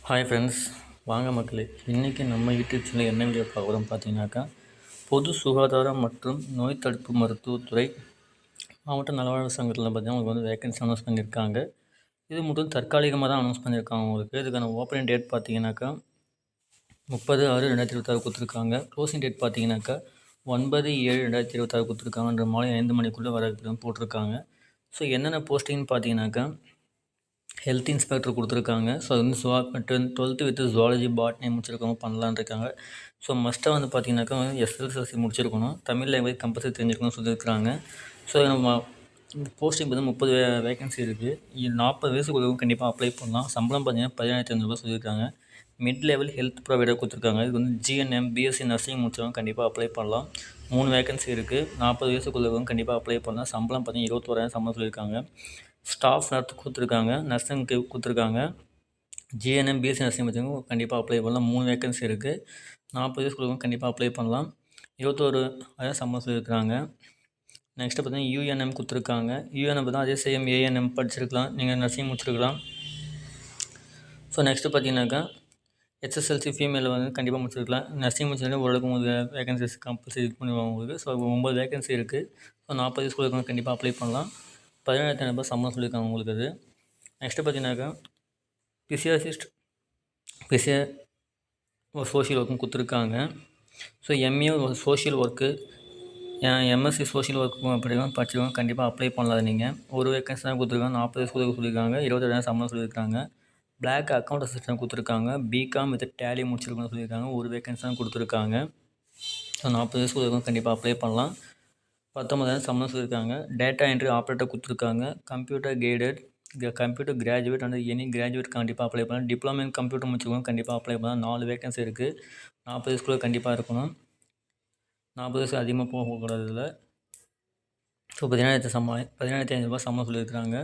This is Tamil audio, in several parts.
ஹாய் ஃப்ரெண்ட்ஸ், வாங்க மக்களே. இன்றைக்கி நம்ம யூடியூப் சேனல் என்ன வீடியோ பார்க்குறோம் பார்த்தீங்கன்னாக்கா, பொது சுகாதாரம் மற்றும் நோய் தடுப்பு மருத்துவத்துறை மாவட்ட நலவாழ்வு சங்கத்தில் பார்த்தீங்கன்னா உங்களுக்கு வந்து வேகன்சி அனௌன்ஸ் பண்ணியிருக்காங்க. இது மட்டும் தற்காலிகமாக தான் அனௌன்ஸ் பண்ணியிருக்காங்க உங்களுக்கு. இதுக்கான ஓப்பனிங் டேட் பார்த்தீங்கன்னாக்கா 30/6/2026 கொடுத்துருக்காங்க. க்ளோசிங் டேட் பார்த்தீங்கன்னாக்கா 9/7/2026 கொடுத்துருக்காங்கன்ற மாலை 5 மணிக்குள்ளே வர போட்டிருக்காங்க. ஸோ என்னென்ன போஸ்டிங்னு பார்த்தீங்கன்னாக்கா ஹெல்த் இன்ஸ்பெக்டர் கொடுத்துருக்காங்க. ஸோ அது வந்து 12th வித் ஜுவாலஜி பாட்னி முடிச்சிருக்கவங்க பண்ணலான்னு இருக்காங்க. ஸோ மஸ்ட்டாக வந்து பார்த்தீங்கன்னாக்கா எஸ்எஸ்எல்சி முடிச்சிருக்கணும், தமிழ் லாங்குவேஜ் கம்பல்சரி தெரிஞ்சுக்கணும்னு சொல்லியிருக்காங்க. ஸோ நம்ம போஸ்டிங் வந்து 30 வேகன்சி இருக்குது. 40 வயசுக்குள்ளவங்க கண்டிப்பாக அப்ளை பண்ணலாம். சம்பளம் பார்த்தீங்கன்னா 17,500 சொல்லியிருக்காங்க. மிட் லெவல் ஹெல்த் ப்ரொவைடர் கொடுத்துருக்காங்க. இது வந்து ஜிஎன்எம் பிஎஸ்சி நர்சிங் முடிச்சவங்க கண்டிப்பாக அப்ளை பண்ணலாம். 3 வேகன்சி இருக்குது. 40 வயசுக்குள்ளவங்க கண்டிப்பாக அப்ளை பண்ணலாம். சம்பளம் பார்த்தீங்கன்னா 21,000 சம்பளம் சொல்லியிருக்காங்க. ஸ்டாஃப் நர்ஸ் கொடுத்துருக்காங்க, நர்ஸுங்களுக்கு கொடுத்துருக்காங்க. ஜிஎன்எம் பிஎஸ்சி நர்சிங் பார்த்தீங்கன்னா கண்டிப்பாக அப்ளை பண்ணலாம். 3 வேகன்சி இருக்குது. 40 வயசுக்குள்ளவங்க கண்டிப்பாக அப்ளை பண்ணலாம். 21,000 சம்பளம் சொல்லியிருக்காங்க. நெக்ஸ்ட்டு பார்த்தீங்கன்னா யூஎன்எம் கொடுத்துருக்காங்க. யூஎன்எம் தான் அதே சேம் ஏஎன்எம் படிச்சிருக்கலாம், நீங்கள் நர்சிங் முடிச்சிருக்கலாம். ஸோ நெக்ஸ்ட்டு பார்த்தீங்கன்னாக்கா எஸ்எஸ்எல்சி ஃபீமேல் வந்து கண்டிப்பாக முடிச்சிருக்கலாம். நர்சிங் முடிச்சிருந்தா ஓரளவுக்கு உங்களுக்கு வேகன்சிஸ் கம்பல்சரி இது பண்ணுவாங்க உங்களுக்கு. ஸோ 9 வேகன்சி இருக்குது. ஸோ 40 வயசுக்குள்ளவங்க கண்டிப்பாக அப்ளை பண்ணலாம். 17,500 சம்பளம் சொல்லியிருக்காங்க உங்களுக்கு. அது நெக்ஸ்ட்டு பார்த்தீங்கன்னாக்கா பிசியாசிஸ்ட் சோஷியல் ஒர்க்கும் கொடுத்துருக்காங்க. So MA social work, MSc social ஒர்க்கும் படிச்சிருக்கவங்க கண்டிப்பாக அப்ளை பண்ணலாம். நீங்கள் ஒரு வேகன்சி தான் கொடுத்துருக்காங்க. 40 வயசுக்குள்ள சொல்லியிருக்காங்க. 27,000 சம்பளம் சொல்லியிருக்காங்க. பிளாக் அக்கௌண்ட் அசிஸ்டன்ட் கொடுத்துருக்காங்க. பிகாம் வித் டேலி முடிச்சிருக்கணும்னு சொல்லியிருக்காங்க. ஒரு வேகன்சி தான் கொடுத்துருக்காங்க. ஸோ 40 வயசுக்குள்ள கண்டிப்பாக அப்ளை பண்ணலாம். 19,000 சம்பளம் சொல்லியிருக்காங்க. டேட்டா என்ட்ரி ஆப்ரேட்டர் கொடுத்துருக்காங்க. Computer guided, computer graduate and any graduate கண்டிப்பாக அப்ளை பண்ணலாம். டிப்ளமோ இன் கம்ப்யூட்டர் முடிச்சுக்கணும் கண்டிப்பாக அப்ளை பண்ணலாம். 4 வேகன்சி இருக்குது. 40 வயசுக்குள்ளே கண்டிப்பாக இருக்கணும். 40 வயசு அதிகமாக போகக்கூடாது இதில். ஸோ 17,500 சம்பளம் சொல்லியிருக்காங்க.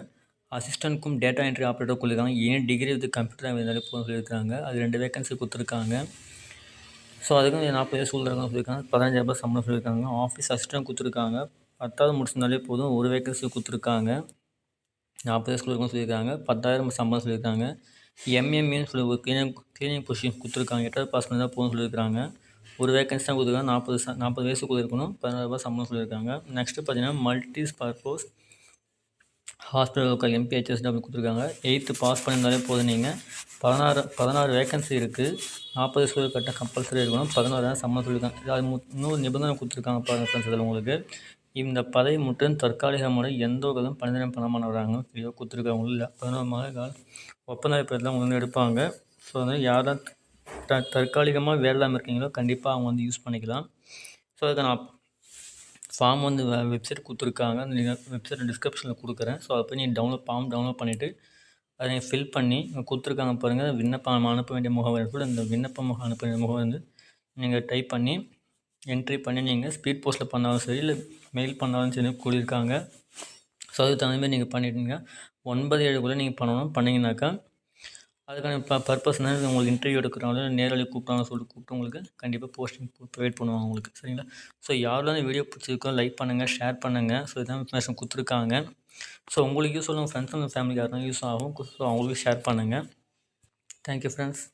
அசிஸ்டண்ட்க்கும் டேட்டா என்ட்ரி ஆப்ரேட்டர் கொடுத்துருக்காங்க. எனி டிகிரி வித் கம்ப்யூட்டர் இருந்தாலே போதும் சொல்லியிருக்காங்க. அது 2 வேகன்சி கொடுத்துருக்காங்க. ஸோ அதுக்கும் 40 வயசு சொல்லியிருக்காங்க சொல்லியிருக்காங்க. 15,000 சம்பளம் சொல்லியிருக்காங்க. ஆஃபீஸ் அசிஸ்டன்ட் கொடுத்துருக்காங்க. 10வது முடிச்சிருந்தாலே போதும். ஒரு வேகன்சி கொடுத்துருக்காங்க. 40 வயசுக்குள்ள சொல்லியிருக்காங்க. 10,000 சம்பளம் சொல்லியிருக்காங்க. எம்எம்ஏன்னு சொல்லி ஒரு கிளீனிங் பொசிஷன் கொடுத்துருக்காங்க. 8வது பாஸ் பண்ணி தான் போதும் சொல்லியிருக்காங்க. ஒரு வேகன்சி தான் கொடுத்துருக்காங்க. 40 வயசுக்குள்ளே இருக்கணும். 16,000 சம்பளம் சொல்லியிருக்காங்க. நெக்ஸ்ட்டு பார்த்தீங்கன்னா மல்டி பர்பஸ் ஹாஸ்பிட்டல் எம்பிஹெச்எஸ்டபிள்யூ கொடுத்துருக்காங்க. 8th பாஸ் பண்ணியிருந்தாலே போதும். நீங்கள் 16 வேகன்சி இருக்குது. 40 வயசு கட்ட கம்பல்சரி இருக்கணும். 16,000 சம்பளம் சொல்லியிருக்காங்க. அது இன்னொரு நிபந்தனை கொடுத்துருக்காங்க பாருங்கள் ஃப்ரெண்ட்ஸ். அதில் உங்களுக்கு இந்த பதவி மட்டும் தற்காலிக முறை எந்த ஒரு பணிநிலம் பண்ண வராங்க இதை கொடுத்துருக்காங்க. இல்லை 11 மாத ஒப்பந்த பேரில் அவங்க வந்து எடுப்பாங்க. ஸோ வந்து யாரும் தற்காலிகமாக வேலை இல்லாமல் இருக்கீங்களோ கண்டிப்பாக அவங்க வந்து யூஸ் பண்ணிக்கலாம். ஸோ அதுக்கு நான் ஃபார்ம் வந்து வெப்சைட் கொடுத்துருக்காங்க. நீங்கள் வெப்சைட் டிஸ்கிரிப்ஷனில் கொடுக்குறேன். ஸோ அதை போய் நீங்கள் ஃபார்ம் டவுன்லோட் பண்ணிவிட்டு அதை நீங்கள் ஃபில் பண்ணி கொடுத்துருக்காங்க பாருங்கள். விண்ணப்பம் அனுப்ப வேண்டிய முகவரி இந்த விண்ணப்பம் அனுப்ப வேண்டிய முகவரி வந்து நீங்கள் டைப் பண்ணி என்ட்ரி பண்ணி நீங்கள் ஸ்பீட் போஸ்ட்டில் பண்ணாலும் சரி, இல்லை மெயில் பண்ணாலும் சரி கூறியிருக்காங்க. ஸோ அதுக்கு தகுந்த மாதிரி நீங்கள் பண்ணிவிடுங்க. 9/7 நீங்கள் பண்ணணும். பண்ணிங்கனாக்கா அதுக்கான பர்பஸ்னால் உங்களுக்கு இன்டர்வியூ எடுக்கிறாங்களோ நேரடி கூப்பிட்றாங்க சொல்லிட்டு கூப்பிட்டு உங்களுக்கு கண்டிப்பாக போஸ்டிங் ப்ரொவைட் பண்ணுவாங்க உங்களுக்கு. சரிங்களா? ஸோ யாரெல்லாம் இந்த வீடியோ பிடிச்சிருக்கோ லைக் பண்ணுங்கள், ஷேர் பண்ணுங்கள். ஸோ இதான் இன்ஃபர்மேஷன் கொடுத்துருக்காங்க. ஸோ உங்களுக்கு யூஸ் ஆகும், ஃப்ரெண்ட்ஸ் அண்ட் ஃபேமிலிக்கு யாருன்னா யூஸ் ஆகும். ஸோ அவங்களுக்கு ஷேர் பண்ணுங்கள். Thank you friends.